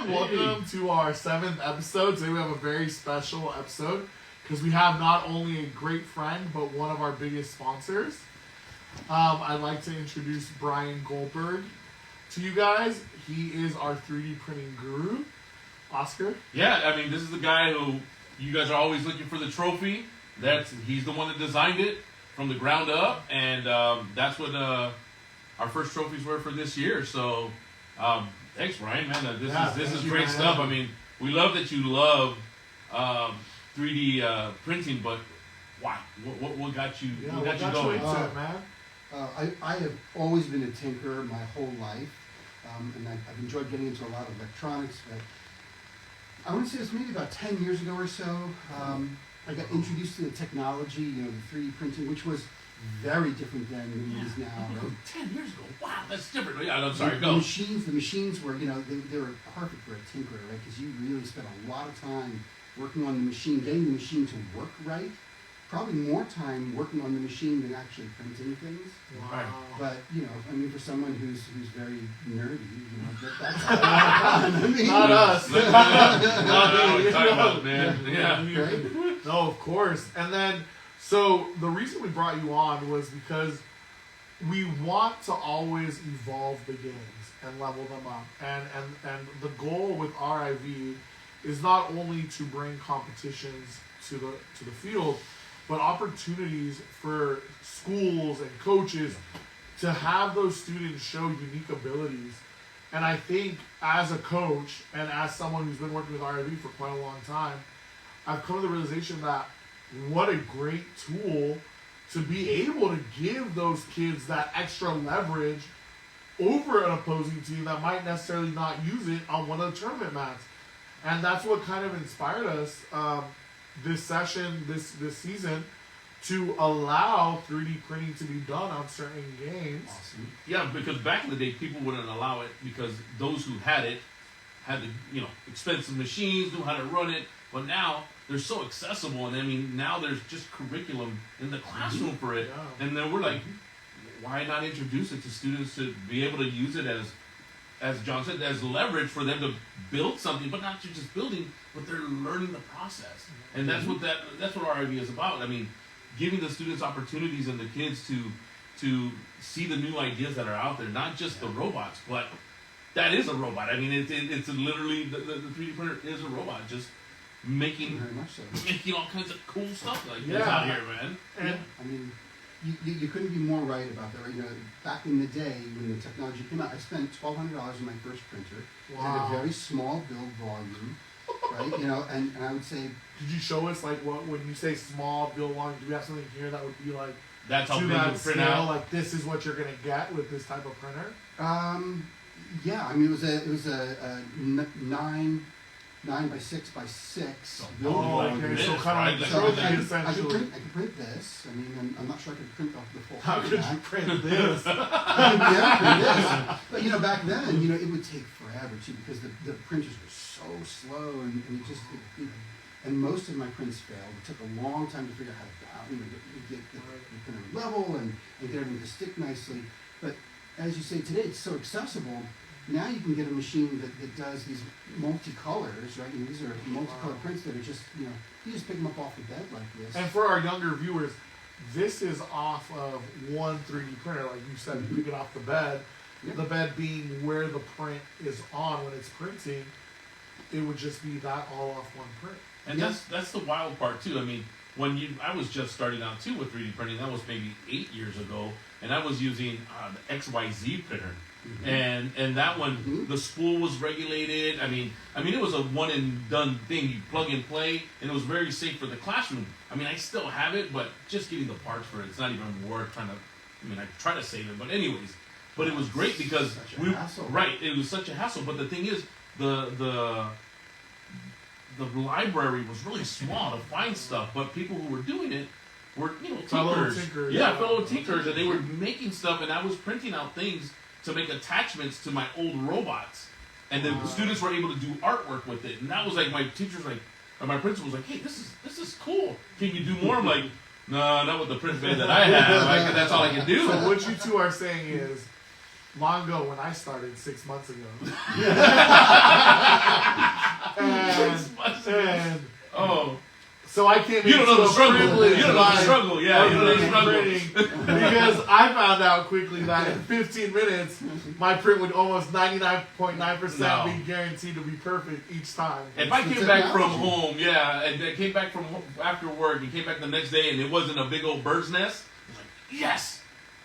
everyone. Welcome to our 7th episode. Today we have a very special episode because we have not only a great friend, but one of our biggest sponsors. I'd like to introduce Brian Goldberg to you guys. He is our 3D printing guru. Oscar? Yeah, I mean, this is the guy who you guys are always looking for the trophy. He's the one that designed it from the ground up, and that's what our first trophies were for this year. So, thanks, Brian, man. This is great stuff. I mean, we love that you love 3D printing, but why? What got you? Yeah, what got you going? Into it, man? I have always been a tinkerer my whole life, and I've enjoyed getting into a lot of electronics. But I want to say this maybe about 10 years ago or so. I got introduced to the technology, the 3D printing, which was very different than it is now. Right? 10 years ago, wow, that's different. Yeah, I'm sorry, The machines were, they were perfect for a tinkerer, right? Because you really spent a lot of time working on the machine, getting the machine to work right. Probably more time working on the machine than actually printing things. Wow. But for someone who's very nerdy, that's a lot of fun. I mean, Not us. Not what we're talking about, man. Yeah. Right? No, of course. And then, so the reason we brought you on was because we want to always evolve the games and level them up. And the goal with RIV is not only to bring competitions to the field, but opportunities for schools and coaches to have those students show unique abilities. And I think as a coach and as someone who's been working with RIV for quite a long time, I've come to the realization that what a great tool to be able to give those kids that extra leverage over an opposing team that might necessarily not use it on one of the tournament mats. And that's what kind of inspired us this session, this season, to allow 3D printing to be done on certain games. Awesome. Yeah, because back in the day, people wouldn't allow it because those who had it had the expensive machines, knew how to run it. But now they're so accessible, and I mean now there's just curriculum in the classroom for it, and then we're like, why not introduce it to students to be able to use it as John said, as leverage for them to build something, but not just building, but they're learning the process. And that's what RIV is about. I mean, giving the students opportunities and the kids to see the new ideas that are out there, not just the robots, but that is a robot. I mean, it's literally, the 3D printer is a robot, just making all kinds of cool stuff like this out here, man. And I mean, you couldn't be more right about that. Right? Back in the day when the technology came out, I spent $1,200 on my first printer. Wow. It had a very small build volume, right? And I would say, did you show us like what when you say small build volume? Do we have something here that would be like that's how to big that the print scale? out? Like this is what you're gonna get with this type of printer? Yeah. I mean, it was a 9 by 6 by 6 build volume. Okay, so kind of like trophy essentially. I could print this. I mean, I'm not sure I could print off the full. How could you print this? print this. But back then, it would take forever too because the printers were so slow and it just and most of my prints failed. It took a long time to figure out how to get the printer level and get everything to stick nicely. But as you say today, it's so accessible. Now you can get a machine that does these multicolors, right? These are multicolor prints that are just, you just pick them up off the bed like this. And for our younger viewers, this is off of one 3D printer, like you said, you pick it off the bed. Yeah. The bed being where the print is on when it's printing, it would just be that all off one print. And that's the wild part too. I mean, I was just starting out too with 3D printing. That was maybe 8 years ago, and I was using the XYZ printer. Mm-hmm. And that one, the spool was regulated. I mean, it was a one and done thing. You plug and play, and it was very safe for the classroom. I mean, I still have it, but just getting the parts for it's not even worth trying to. I mean, I try to save it, but anyways, it was great because it was such a hassle. But the thing is, the library was really small to find stuff, but people who were doing it were tinkers. Yeah, fellow tinkers, and they were making stuff, and I was printing out things to make attachments to my old robots, and then the students were able to do artwork with it. And that was like my teacher's like, or my principal was like, "Hey, this is cool. Can you do more?" I'm like, "No, not with the print bed that I have. That's all I can do." So what you two are saying is, long ago when I started 6 months ago, So I came You don't know into the a struggle. privileged You don't know the life struggle. Yeah, of you don't know the doing struggle. printing because I found out quickly that in 15 minutes, my print would almost 99.9% No. be guaranteed to be perfect each time. If I It's the came back from technology. home, and I came back from home after work and came back the next day and it wasn't a big old bird's nest, I was like, yes,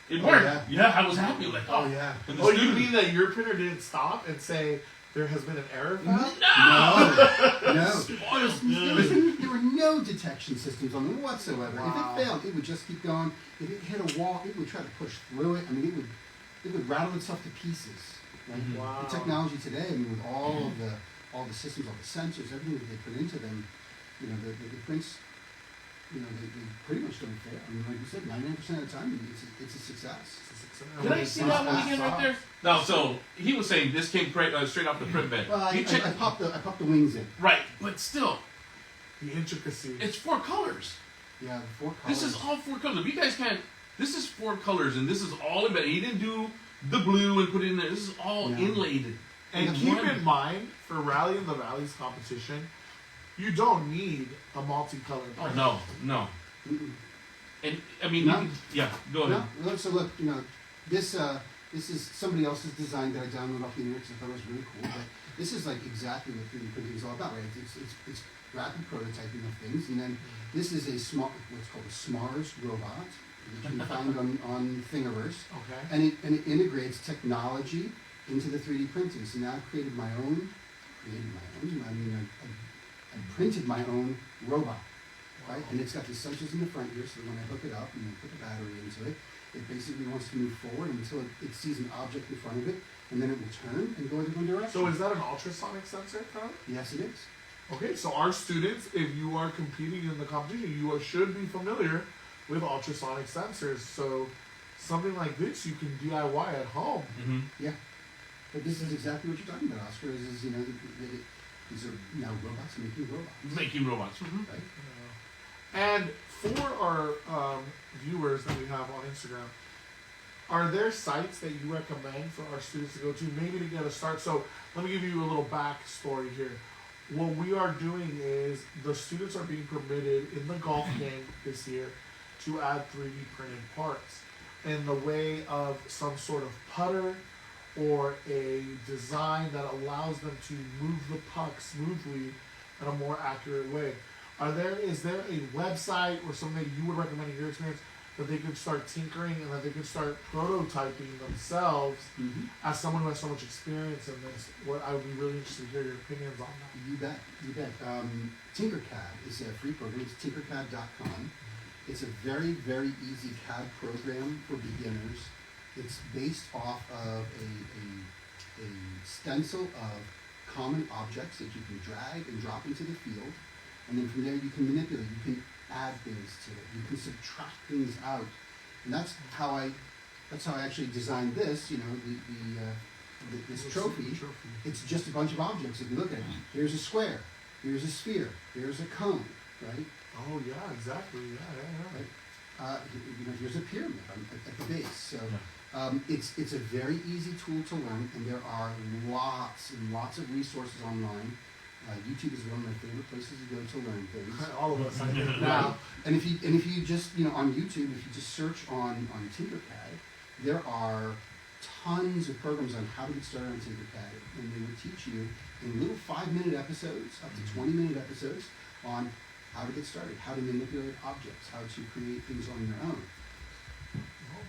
it worked. yeah. I was happy. Like, Oh yeah. And the Oh, you student- mean that your printer didn't stop and say there has been an error found? No. Spoiled. There were no detection systems on them whatsoever. Wow. If it failed, it would just keep going. If it hit a wall, it would try to push through it. I mean, it would rattle itself to pieces. Right? Mhm. Wow. The technology today, I mean, with all the systems, all the sensors, everything that they put into them, the prints, they pretty much don't fail. I mean, like you said, 99% of the time, it's a success. Can I see that one again right there? No, so he was saying this came straight off the print bed. Well, You check- I popped the wings in. right, but still, The intricacy. it's 4 colors. Yeah, the 4 colors. This is all 4 colors. If you guys can't, this is 4 colors, and this is all embedded. He didn't do the blue and put it in there. This is all Yeah. inlaid. And And keep one- in mind, for Rally in the Valleys competition, you don't need a multicolored Oh, print. no. Mm-mm. And I mean, No. go ahead. No, so look, this is somebody else's design that I downloaded off the internet because I thought it was really cool. But this is like exactly what 3D printing is all about, right? It's rapid prototyping of things, and then this is what's called a SMARS robot that you can find on Thingiverse, Okay. and it integrates technology into the 3D printing. So now I've created my own. I mean, I printed my own robot. Right? And it's got the sensors in the front here, so when I hook it up and I put the battery into it, it basically wants to move forward until it sees an object in front of it, and then it will turn and go in a different direction. So is that an ultrasonic sensor, Tyler? Yes, it is. Okay, so our students, if you are competing in the competition, should be familiar with ultrasonic sensors. So something like this you can DIY at home. Mm-hmm. Yeah. But this is exactly what you're talking about, Oscar. These are now robots making robots. Making robots. Mm-hmm. Right? And for our viewers that we have on Instagram, are there sites that you recommend for our students to go to, maybe to get a start? So let me give you a little backstory here. What we are doing is the students are being permitted in the golf game this year to add 3D printed parts in the way of some sort of putter or a design that allows them to move the puck smoothly in a more accurate way. Is there a website or something that you would recommend in your experience that they could start tinkering and that they could start prototyping themselves Mm-hmm. as someone who has so much experience in this? What I would be really interested to hear your opinions on that. You bet. Tinkercad is a free program. It's tinkercad.com. It's a very, very easy CAD program for beginners. It's based off of a stencil of common objects that you can drag and drop into the field. And then from there you can manipulate, you can add things to it, you can subtract things out. And that's how I actually designed this, this trophy. It's just a bunch of objects. If you look at it, here's a square, here's a sphere, here's a cone, right? Oh yeah, exactly. Yeah. Right. Here's a pyramid at the base. So it's a very easy tool to learn, and there are lots and lots of resources online. YouTube is one of my favorite places to go to learn things. All of us, I think Right. now. And if you just on YouTube, if you just search on Tinkercad, there are tons of programs on how to get started on Tinkercad, and they will teach you in little 5-minute episodes, up to 20-minute episodes, on how to get started, how to manipulate objects, how to create things on your own.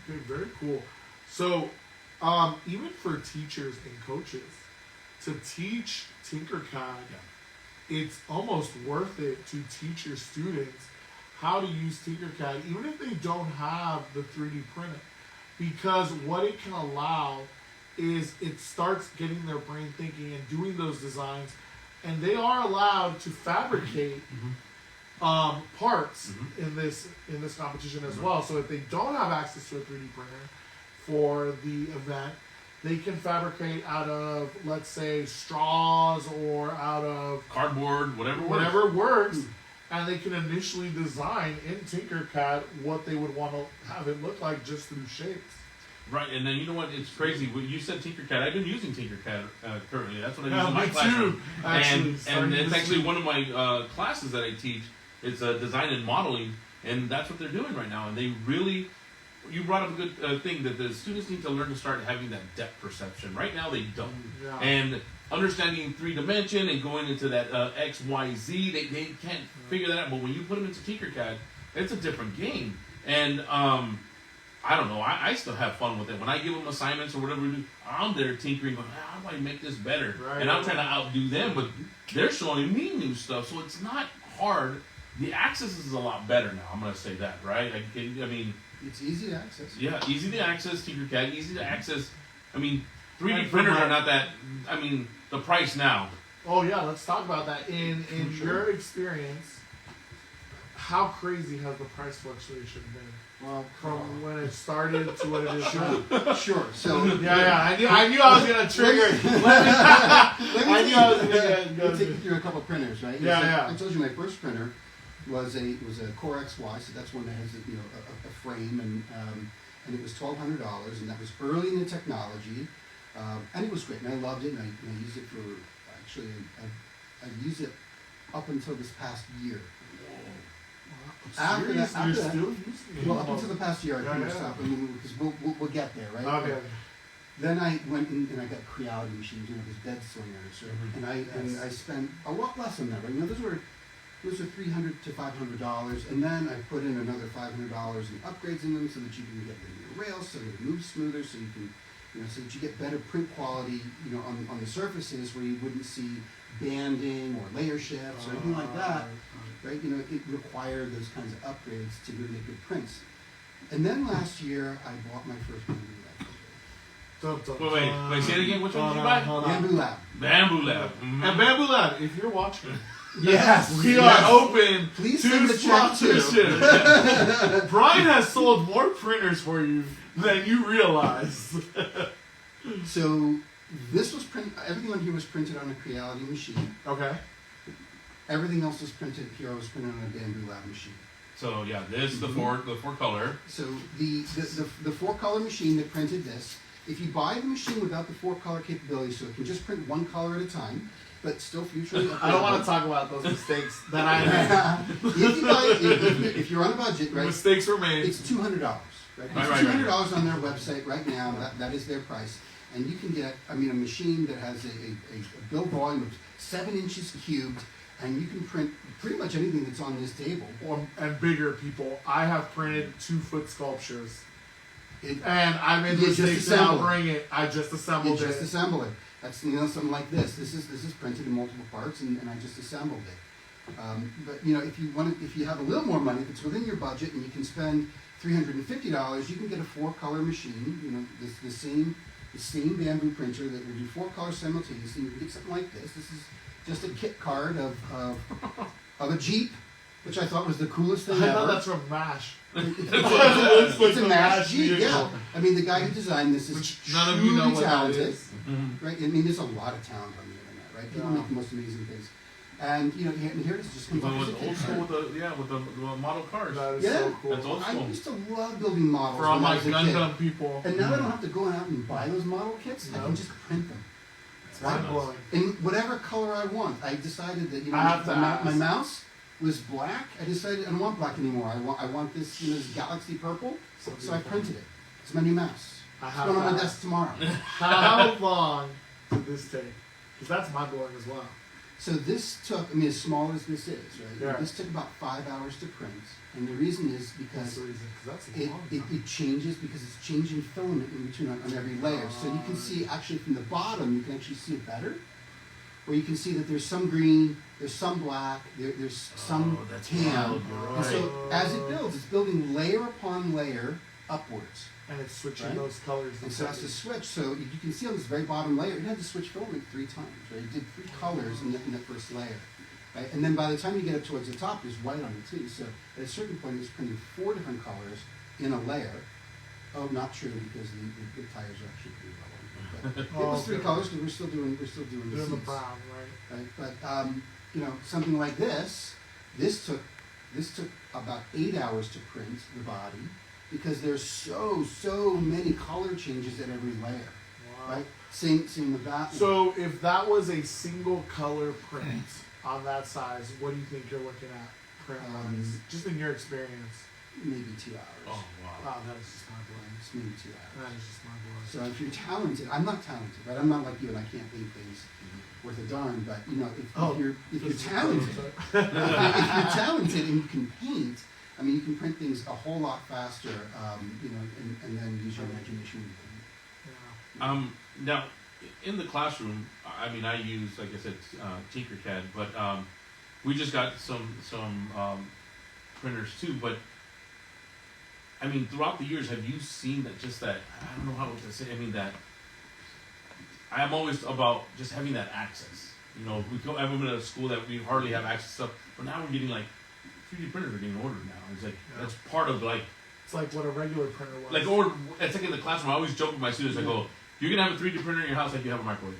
Okay, very cool. So, even for teachers and coaches, to teach Tinkercad, it's almost worth it to teach your students how to use Tinkercad, even if they don't have the 3D printer. Because what it can allow is it starts getting their brain thinking and doing those designs, and they are allowed to fabricate parts in this competition as well. So if they don't have access to a 3D printer for the event, they can fabricate out of, let's say, straws or out of Cardboard, whatever works, and they can initially design in Tinkercad what they would want to have it look like just through shapes. Right, and then you know what? It's crazy. When you said Tinkercad, I've been using Tinkercad currently. That's what I use Yeah, in my me classroom. too, actually, And starting it's this actually week. one of my classes that I teach. it's design and modeling, and that's what they're doing right now. And they really, you brought up a good thing that the students need to learn to start having that depth perception. Right now they don't, Yeah. and understanding 3D and going into that X, Y, Z, they can't figure that out. But when you put them into Tinkercad, it's a different game. And I don't know. I still have fun with it. When I give them assignments or whatever we do, I'm there tinkering, going, how do I make this better? Right. And I'm trying to outdo them, but they're showing me new stuff, so it's not hard. The access is a lot better now. I'm going to say that, right? I mean, It's easy to access. yeah, easy to access Tinkercad, easy to access. I mean, 3D And for printers my- are not that. I mean, the price now. Oh yeah, let's talk about that. In Sure. your experience, how crazy has the price fluctuation been Well, from when it started to what it is now? sure. So Yeah, I knew I was gonna trigger it. I knew I was gonna go. Let me take you through a couple printers, right? Yeah, So yeah. I told you my first printer was a Core XY, so that's one that has a frame, and it was $1,200, and that was early in the technology, and it was great, and I loved it, and I used it for actually I used it up until this past year. After that- Serious? after You're that- still using it? Well, up until the past year, I Yeah, pretty much yeah. stopped. I mean, because we'll get there, right? Okay. Then I went and I got Creality machines, those bed swingers, right? Mhm. And I spent a lot less on that, right? Those were $300 to $500, and then I put in another $500 in upgrades in them so that you can get the rails, so it moves smoother, so you can, so that you get better print quality, on the surfaces where you wouldn't see banding or layer shifts or anything like that, right? It required those kinds of upgrades to really get good prints. And then last year I bought my first Bamboo Lab. Wait, say it again. Which one did you buy? Bamboo Lab. Bamboo Lab. Mhm. And Bamboo Lab, if you're watching, Yes, we yes. are open Please to send the check too. sponsorship. Brian has sold more printers for you than you realize. So this was everything on here was printed on a Creality machine. Okay. Everything else was printed here was printed on a Bamboo Lab machine. So yeah, this the four color. So the 4-color machine that printed this, if you buy the machine without the 4-color capability, so it can just print 1 color at a time, but still future. I don't want to talk about those mistakes that I made. if you're on a budget, right? Mistakes were made. It's $200, right? It's Right. $200 on their website right now. That is their price, and you can get, a machine that has a build volume of 7 inches cubed, and you can print pretty much anything that's on this table. And bigger people. I have printed 2-foot sculptures. It, And I made the You just mistake to not assemble it. bring it. I just you assembled just it. assemble it. That's something like this. This is printed in multiple parts, and I just assembled it. But if you have a little more money, if it's within your budget, and you can spend $350, you can get a 4-color machine. The same bamboo printer that will do 4 colors simultaneously. You can get something like this. This is just a kit card of a Jeep, which I thought was the coolest thing I ever. know that's from MASH. It's a MASH Jeep, vehicle. yeah. The guy who designed this is Which none of you know truly what that talented. is. Mhm. Right, there's a lot of talent on the internet, right? People Yeah. make the most amazing things, and here it is, just comes Even off as a with kit old school card. with the model cars. That is Yeah. so cool. That's old I school. used to love building models For all when I my was a kid. Gundam people. And now I don't have to go out and buy those model kits. I No. can just print them It's mind blowing. in whatever color I want. I decided that I have to my ask. mouse was black. I decided I don't want black anymore. I want this this galaxy purple. So I printed it. It's my new mouse. I It's have going on to my ask. desk tomorrow. How long did this take? Because that's mind blowing as well. So this took, as small as this is, right? Yeah. This took about 5 hours to print, and the reason is That's because the reason. Because that's a long time. it changes because it's changing filament in between on every layer. So you can see actually from the bottom, you can actually see it better, where you can see that there's some green, there's some black, there's some that's tan. wild, you're And so right. as it builds, it's building layer upon layer upwards. And it's switching Right? those colors. And so it has to switch. So you can see on this very bottom layer, it had to switch filament 3 times. Right? It did 3 colors in the first layer. Right? And then by the time you get it towards the top, there's white on it too. So at a certain point, it was printing 4 different colors in a layer. Oh, not true, because the tires are actually pretty well on. But it was 3 okay. colors because we're still doing the Doing the seats. brown, right? Right? But something like this took about 8 hours to print the body, because there's so many color changes at every layer, Wow. right? Same with that. So if that was a single color print on that size, what do you think you're looking at? print runs, just in your experience? Maybe 2 hours. Oh wow. Wow, that is just mind blowing. It's maybe 2 hours. That is just mind blowing. So if you're talented, I'm not talented, right? I'm not like you, and I can't paint things worth a darn. But you know, if you're talented, if you're talented and you can paint, I mean, you can print things a whole lot faster. You know, and then use your imagination. Yeah. Now, in the classroom, I mean, I use, like I said, Tinkercad, but we just got some printers too. But I mean, throughout the years, have you seen that? Just that, I don't know how to say. I mean, that I'm always about just having that access. You know, I've been at a school that we hardly have access to stuff, but now we're getting like 3D printers are getting ordered now. It's like that's part of like. It's like what a regular printer was. Like, or it's like in the classroom, I always joke with my students. I go, "You're gonna have a 3D printer in your house like you have a microwave."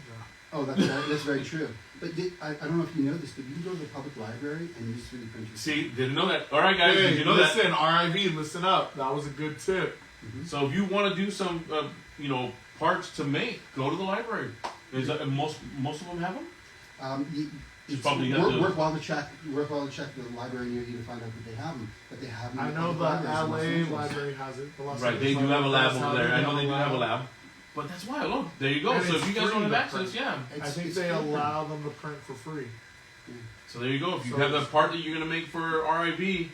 Yeah. Oh, that's very true. But I don't know if you know this, but you can go to the public library and use 3D printers. See, didn't know that. All right, guys, Hey, did you know that? listen, RIV, listen up. That was a good tip. Mm-hmm. So if you want to do some, parts to make, go to the library. Is that, most of them have them? It's probably have to- worthwhile to check. Worthwhile to check the library near you to find out that they have them. But they have them. I in know public the libraries in Los LA Angeles. library has it. The Los Right, they Angeles do have a lab does over there. I know they do have a lab. lab. But that's why alone. There you go. And So it's if you guys free don't have to access, print. yeah. I think It's they free. allow them to print for free. So there you go. If you So have that it's- part that you're gonna make for RIV,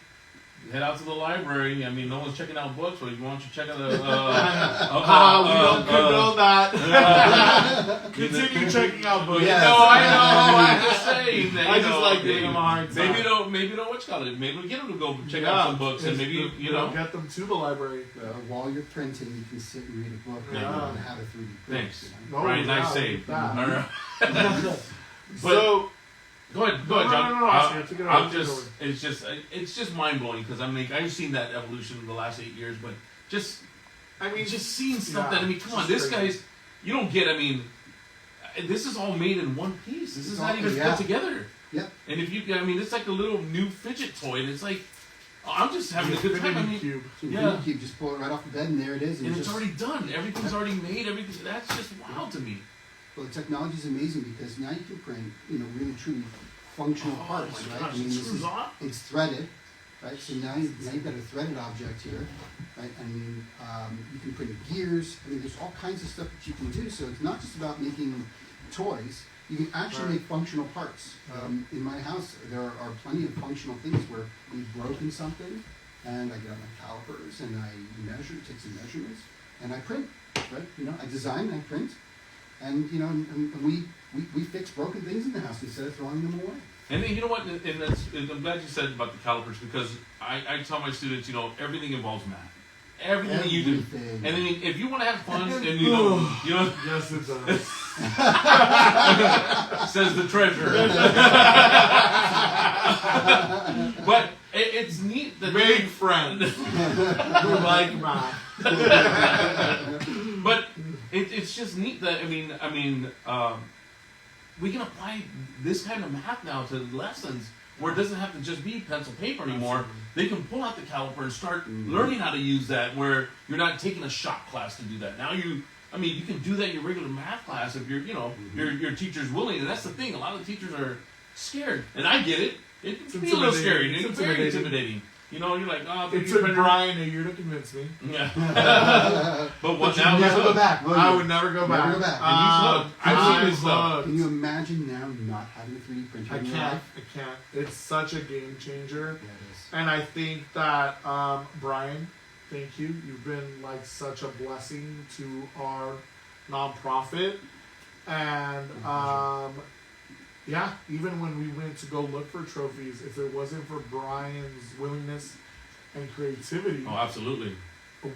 head out to the library. I mean, no one's checking out books, but why don't you check out the? We don't condone that. Continue checking out books. Yes. No, I know. I'm just saying that. I you just know, like giving them a hard time. Maybe don't what you call it. Maybe we'll get them to go check Yeah, out some books, and it's maybe the- get them to the library. While you're printing, you can sit and read a book Yeah. and have a 3D print. Thanks. You know? No, Right, nice yeah, save. that. All right. So Go ahead, No, John. no, Oscar, take it over, I'm take it just, it's just mind blowing because I mean, I've seen that evolution in the last 8 years, but just, I mean, just seeing stuff yeah, that I mean, come on, just this crazy. guy's, you don't get. I mean, this is all made in one piece. This is It's not all- even yeah. put together. Yep. And if you, I mean, it's like a little new fidget toy, and it's like, I'm just having a good time. I Infinity mean, Cube. So Yeah. you just pull it right off the bed, and there it is. and it's just, already done. Everything's already made. Everything. That's just wild to me. Well, the technology is amazing because now you can print, really truly functional parts, my right? gosh, I mean, it this screws is, on. it's threaded, right? So now you've got a threaded object here, right? I mean, you can print gears. I mean, there's all kinds of stuff that you can do. So it's not just about making toys. You can actually Right. make functional parts. In my house, there are plenty of functional things where we've broken something, and I get out my calipers and I take some measurements, and I print, right? I design and I print, and and we fix broken things in the house instead of throwing them away. And then, you know what? And I'm glad you said about the calipers because I tell my students, everything involves math. Everything that you do. Everything. And then if you want to have fun, and you know, Yes, it does. says the treasurer. But it's neat that Make friends who like math. But it's just neat that we can apply this kind of math now to lessons where it doesn't have to just be pencil paper anymore. They can pull out the caliper and start learning how to use that where you're not taking a shop class to do that. Now you can do that in your regular math class if your teacher's willing. And that's the thing. A lot of teachers are scared. And I get it. It can be a little scary. It's very intimidating. You're like, oh, It took Brian a year to convince me. Yeah. But what But now? you never go back, will you? I would never go back. Never go back. And he's hooked. I've seen his stuff. hooked. Can you imagine now not having a 3D printer I in your can't. life? I can't. It's such a game changer. Yeah, it is. And I think that, Brian, thank you. You've been like such a blessing to our nonprofit. And yeah, even when we went to go look for trophies, if it wasn't for Brian's willingness and creativity, Oh, absolutely.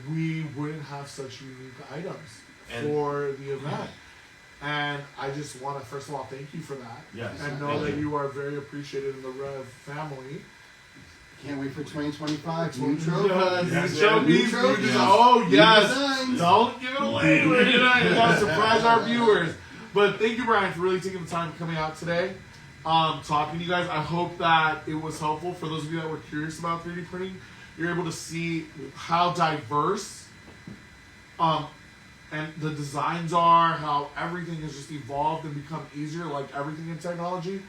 we wouldn't have such unique items And- for the event. And I just want to, first of all, thank you for that. Yes. And know Thank that you. you are very appreciated in the Rev family. Can't wait for 2025. New Yes, trophy. yes, New trophies, trophies. new design. Oh, New yes. designs. Don't give it away. We're gonna surprise our viewers. But thank you, Brian, for really taking the time coming out today, talking to you guys. I hope that it was helpful for those of you that were curious about 3D printing. You're able to see how diverse and the designs are, how everything has just evolved and become easier, like everything in technology.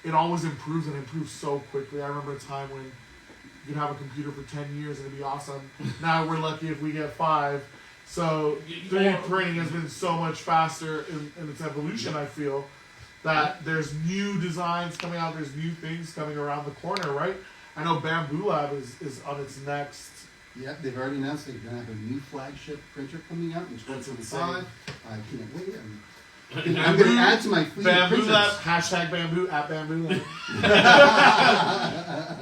it always improves and improves so quickly. I remember a time when you could have a computer for 10 years and it'd be awesome. Now we're lucky if we get 5. So 3D printing has been so much faster in its evolution, I feel, that there's new designs coming out, there's new things coming around the corner, right? I know Bamboo Lab is on its next. Yeah, they've already announced they're going to have a new flagship printer coming out in 2025. I can't wait. I'm going to add to my fleet of Bamboo printers. Lab, hashtag Bamboo, at Bamboo Lab.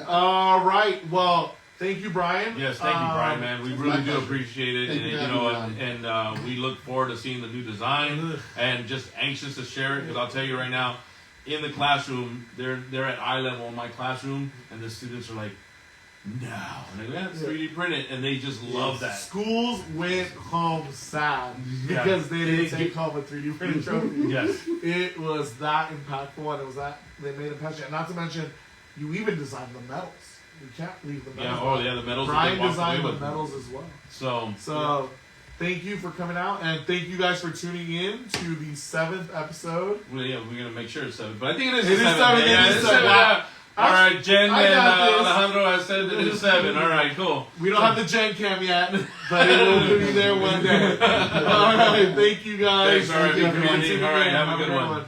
All right, well, thank you, Brian. Yes, thank you, Brian, man. We really do pleasure. appreciate it, Thank you and for having me on. we look forward to seeing the new design, and just anxious to share it. Because I'll tell you right now, in the classroom, they're at eye level in my classroom, and the students are like, "No," and they go, "Yeah, it's 3D printed," and they just love that. Schools went home sad Yeah. because they didn't take home a 3D printed trophy. Yes. It was that impactful, and it was that they made it passionate. Not to mention, you even designed the medals. You can't leave the medals. Yeah. Oh, yeah. The medals. that Brian they walked designed away the with. medals as well. So. Thank you for coming out, and thank you guys for tuning in to the 7th episode. Well, yeah, we're gonna make sure it's 7, but I think it is. It is 7. 7, Yeah, it is it's 7. 7. All right, Jen I and got this. Alejandro has said that it is 7. All right, cool. We don't have the Gen Cam yet, but it will be there one day. All right, thank you guys. Thanks, all right, Thank you everybody. for tuning All right, in. have a good great one.